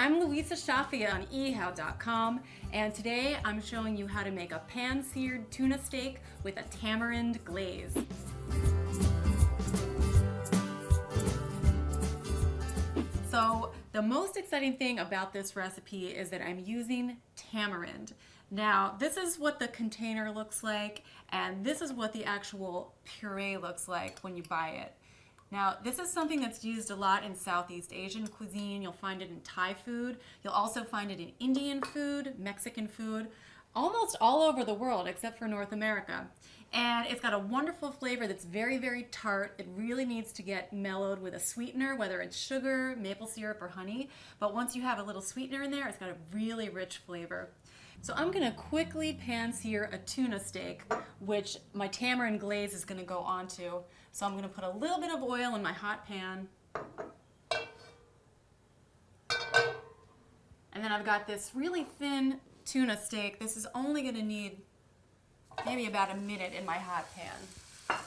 I'm Nicoise on ehow.com, and today I'm showing you how to make a pan-seared tuna steak with a tamarind glaze. So the most exciting thing about this recipe is that I'm using tamarind. Now, this is what the container looks like, and this is what the actual puree looks like when you buy it. Now, this is something that's used a lot in Southeast Asian cuisine. You'll find it in Thai food. You'll also find it in Indian food, Mexican food, almost all over the world except for North America. And it's got a wonderful flavor that's very, very tart. It really needs to get mellowed with a sweetener, whether it's sugar, maple syrup, or honey. But once you have a little sweetener in there, it's got a really rich flavor. So I'm gonna quickly pan-sear a tuna steak, which my tamarind glaze is gonna go onto. So I'm gonna put a little bit of oil in my hot pan. And then I've got this really thin tuna steak. This is only gonna need maybe about a minute in my hot pan.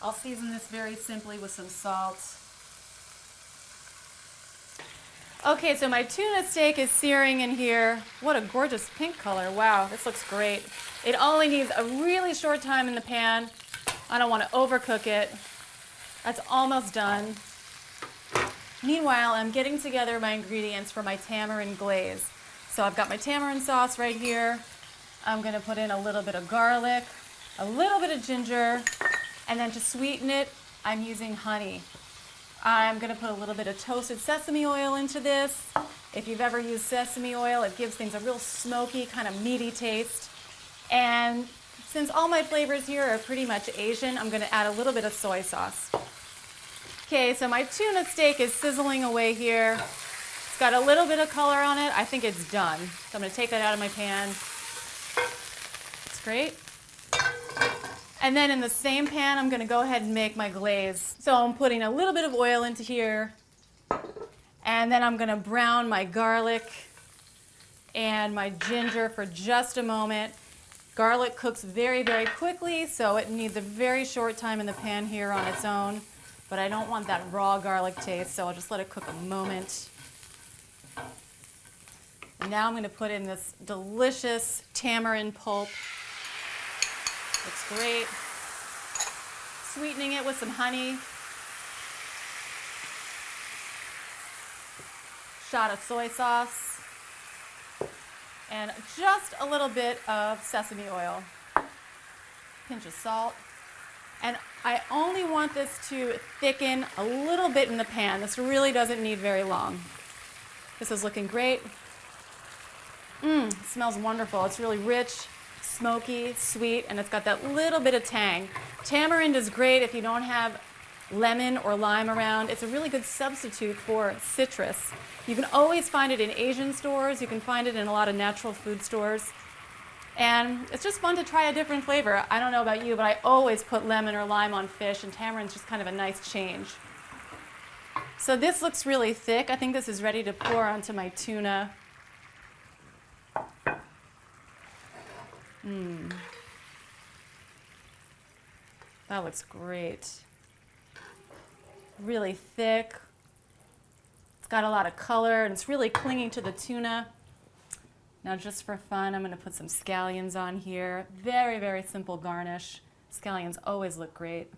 I'll season this very simply with some salt. Okay, so my tuna steak is searing in here. What a gorgeous pink color. Wow, this looks great. It only needs a really short time in the pan. I don't want to overcook it. That's almost done. Meanwhile, I'm getting together my ingredients for my tamarind glaze. So I've got my tamarind sauce right here. I'm going to put in a little bit of garlic, a little bit of ginger, and then to sweeten it, I'm using honey. I'm going to put a little bit of toasted sesame oil into this. If you've ever used sesame oil, it gives things a real smoky, kind of meaty taste. And since all my flavors here are pretty much Asian, I'm going to add a little bit of soy sauce. Okay, so my tuna steak is sizzling away here. It's got a little bit of color on it. I think it's done. So I'm going to take that out of my pan. It's great. And then in the same pan, I'm going to go ahead and make my glaze. So I'm putting a little bit of oil into here. And then I'm going to brown my garlic and my ginger for just a moment. Garlic cooks very, very quickly, so it needs a very short time in the pan here on its own. But I don't want that raw garlic taste, so I'll just let it cook a moment. And now I'm going to put in this delicious tamarind pulp. Looks great. Sweetening it with some honey. Shot of soy sauce. And just a little bit of sesame oil. Pinch of salt. And I only want this to thicken a little bit in the pan. This really doesn't need very long. This is looking great. It smells wonderful. It's really rich, smoky, sweet, and it's got that little bit of tang. Tamarind is great if you don't have lemon or lime around. It's a really good substitute for citrus. You can always find it in Asian stores. You can find it in a lot of natural food stores. And it's just fun to try a different flavor. I don't know about you, but I always put lemon or lime on fish, and tamarind's just kind of a nice change. So this looks really thick. I think this is ready to pour onto my tuna. That looks great. Really thick. It's got a lot of color, and it's really clinging to the tuna. Now, just for fun, I'm going to put some scallions on here. Very, very simple garnish. Scallions always look great.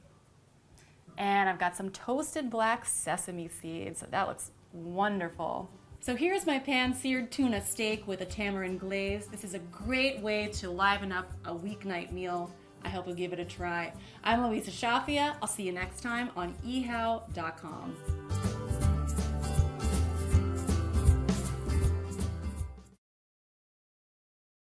And I've got some toasted black sesame seeds. So that looks wonderful. So here's my pan-seared tuna steak with a tamarind glaze. This is a great way to liven up a weeknight meal. I hope you'll give it a try. I'm Nicoise. I'll see you next time on ehow.com.